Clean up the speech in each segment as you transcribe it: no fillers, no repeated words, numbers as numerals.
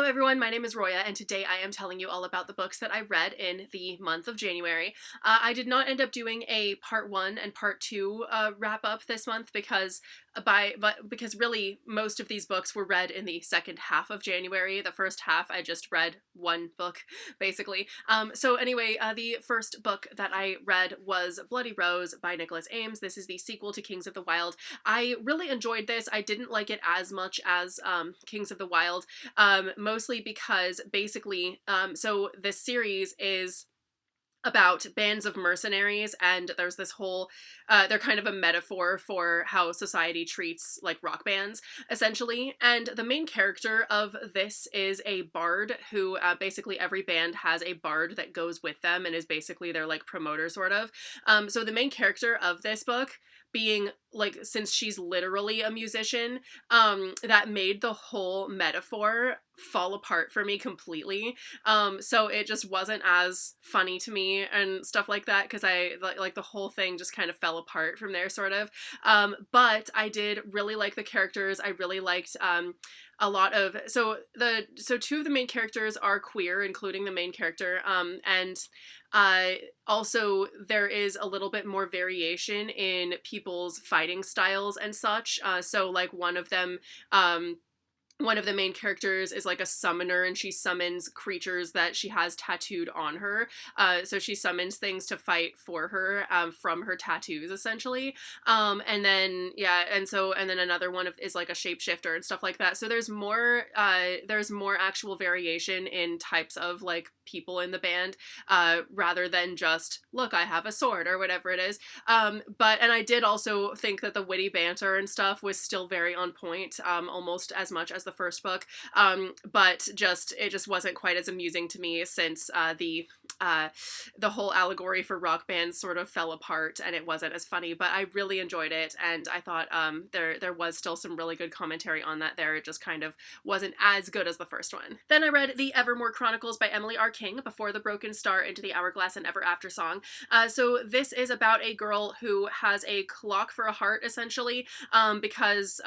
everyone, my name is Roya, and today I am telling you all about the books that I read in the month of January. I did not end up doing a part 1 and part 2 wrap up this month because really most of these books were read in the second half of January. The first half I just read one book, basically. So anyway, the first book that I read was Bloody Rose by Nicholas Ames. This is the sequel to Kings of the Wild. I really enjoyed this. I didn't like it as much as Kings of the Wild. Mostly because basically, so this series is about bands of mercenaries, and there's this whole they're kind of a metaphor for how society treats like rock bands essentially, and the main character of this is a bard who basically every band has a bard that goes with them and is basically their like promoter sort of. So the main character of this book being like, since she's literally a musician, that made the whole metaphor fall apart for me completely. So it just wasn't as funny to me and stuff like that, because I like the whole thing just kind of fell apart from there sort of. But I did really like the characters. I really liked a lot of so two of the main characters are queer, including the main character, and also there is a little bit more variation in people's fighting styles and such. So like one of the main characters is like a summoner, and she summons creatures that she has tattooed on her. So she summons things to fight for her from her tattoos, essentially. And then another one is like a shapeshifter and stuff like that. So there's more actual variation in types of like people in the band, rather than just, look, I have a sword or whatever it is. And I did also think that the witty banter and stuff was still very on point, almost as much as the first book, but it just wasn't quite as amusing to me, since the whole allegory for rock bands sort of fell apart and it wasn't as funny. But I really enjoyed it, and I thought there was still some really good commentary on that there. It just kind of wasn't as good as the first one. Then I read the Evermore Chronicles by Emily R. King, Before the Broken Star, Into the Hourglass, and Ever After Song. So this is about a girl who has a clock for a heart, essentially, because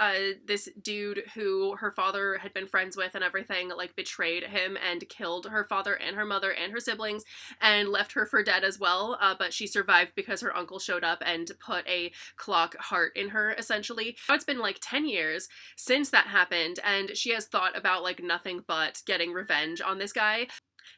this dude who her father had been friends with and everything like betrayed him and killed her father and her mother and her siblings and left her for dead as well, but she survived because her uncle showed up and put a clock heart in her, essentially. Now it's been like 10 years since that happened, and she has thought about like nothing but getting revenge on this guy.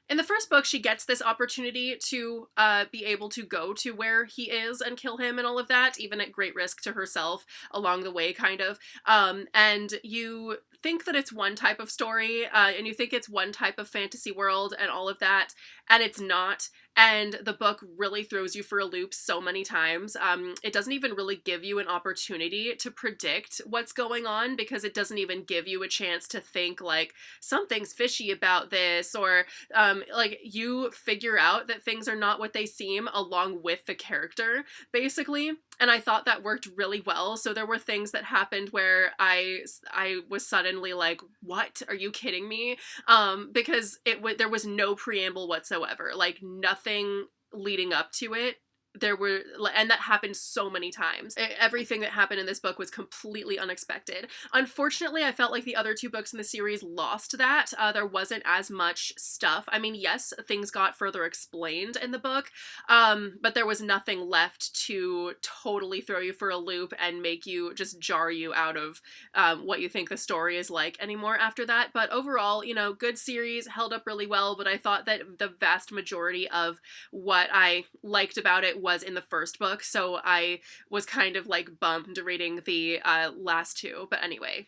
In the first book, she gets this opportunity to be able to go to where he is and kill him and all of that, even at great risk to herself along the way, kind of. And you think that it's one type of story, and you think it's one type of fantasy world and all of that, and it's not. And the book really throws you for a loop so many times. It doesn't even really give you an opportunity to predict what's going on, because it doesn't even give you a chance to think like something's fishy about this, or like you figure out that things are not what they seem along with the character, basically. And I thought that worked really well. So there were things that happened where I was suddenly like, what? Are you kidding me? Because there was no preamble whatsoever, like nothing leading up to it. And that happened so many times. Everything that happened in this book was completely unexpected. Unfortunately, I felt like the other two books in the series lost that. There wasn't as much stuff. I mean, yes, things got further explained in the book, but there was nothing left to totally throw you for a loop and make you just jar you out of what you think the story is like anymore after that. But overall, good series, held up really well, but I thought that the vast majority of what I liked about it was in the first book, so I was kind of like bummed reading the last two. But anyway.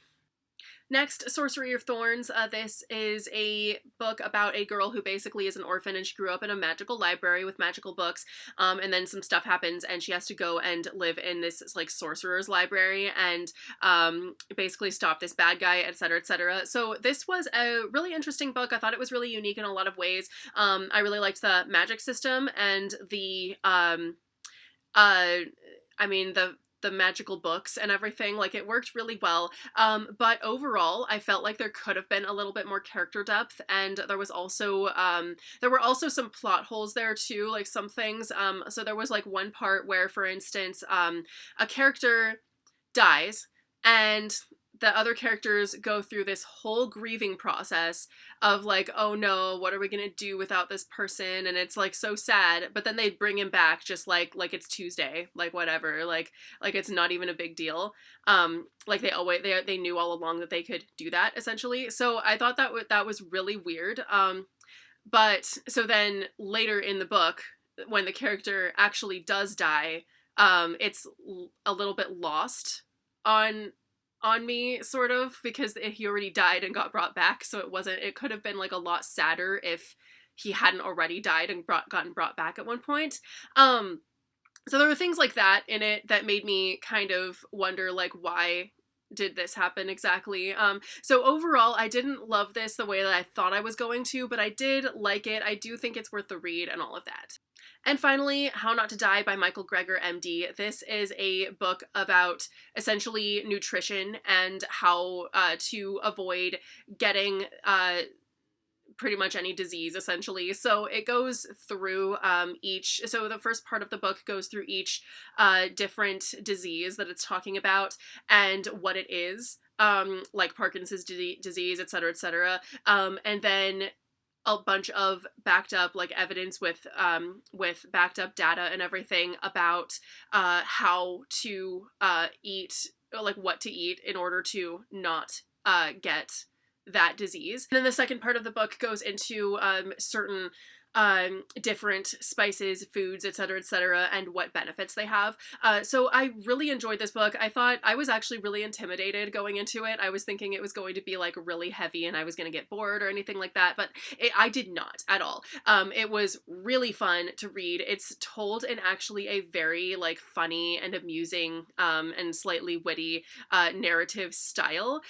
Next, Sorcery of Thorns. This is a book about a girl who basically is an orphan, and she grew up in a magical library with magical books, and then some stuff happens and she has to go and live in this like sorcerer's library and basically stop this bad guy, etc., etc. So this was a really interesting book. I thought it was really unique in a lot of ways. I really liked the magic system and the the magical books and everything. Like, it worked really well, but overall I felt like there could have been a little bit more character depth, and there were also some plot holes there too, like some things. So there was like one part where, for instance, a character dies, and the other characters go through this whole grieving process of like, oh no, what are we gonna do without this person? And it's like so sad, but then they bring him back just like it's Tuesday, like whatever, like it's not even a big deal. Like they knew all along that they could do that essentially. So I thought that that was really weird. But so then later in the book, when the character actually does die, it's a little bit lost on me, sort of, because he already died and got brought back. So it could have been like a lot sadder if he hadn't already died and gotten brought back at one point. So there were things like that in it that made me kind of wonder, like, why did this happen exactly? So overall, I didn't love this the way that I thought I was going to, but I did like it. I do think it's worth the read and all of that. And finally, How Not to Die by Michael Greger, MD. This is a book about essentially nutrition and how to avoid getting pretty much any disease, essentially. So it goes through so the first part of the book goes through each different disease that it's talking about and what it is, like Parkinson's disease, etc., etc. And then a bunch of backed up like evidence with backed up data and everything about how to eat, like what to eat in order to not get that disease. And then the second part of the book goes into certain different spices, foods, etc., and what benefits they have. So I really enjoyed this book. I thought I was actually really intimidated going into it. I was thinking it was going to be like really heavy and I was going to get bored or anything like that, but I did not at all. It was really fun to read. It's told in actually a very like funny and amusing and slightly witty narrative style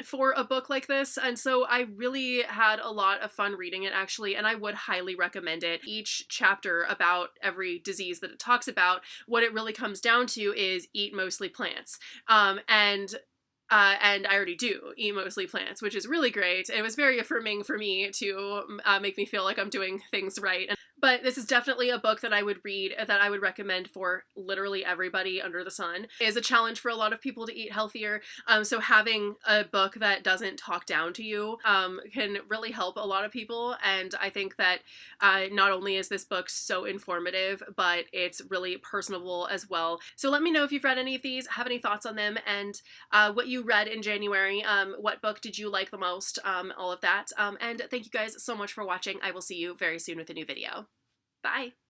for a book like this. And so I really had a lot of fun reading it, actually, and I would highly recommend it. Each chapter about every disease that it talks about, what it really comes down to is eat mostly plants. And I already do eat mostly plants, which is really great. It was very affirming for me to make me feel like I'm doing things right. But this is definitely a book that I would read, that I would recommend for literally everybody under the sun. It is a challenge for a lot of people to eat healthier. So having a book that doesn't talk down to you can really help a lot of people. And I think that not only is this book so informative, but it's really personable as well. So let me know if you've read any of these, have any thoughts on them, and what you read in January. What book did you like the most? All of that. And thank you guys so much for watching. I will see you very soon with a new video. Bye!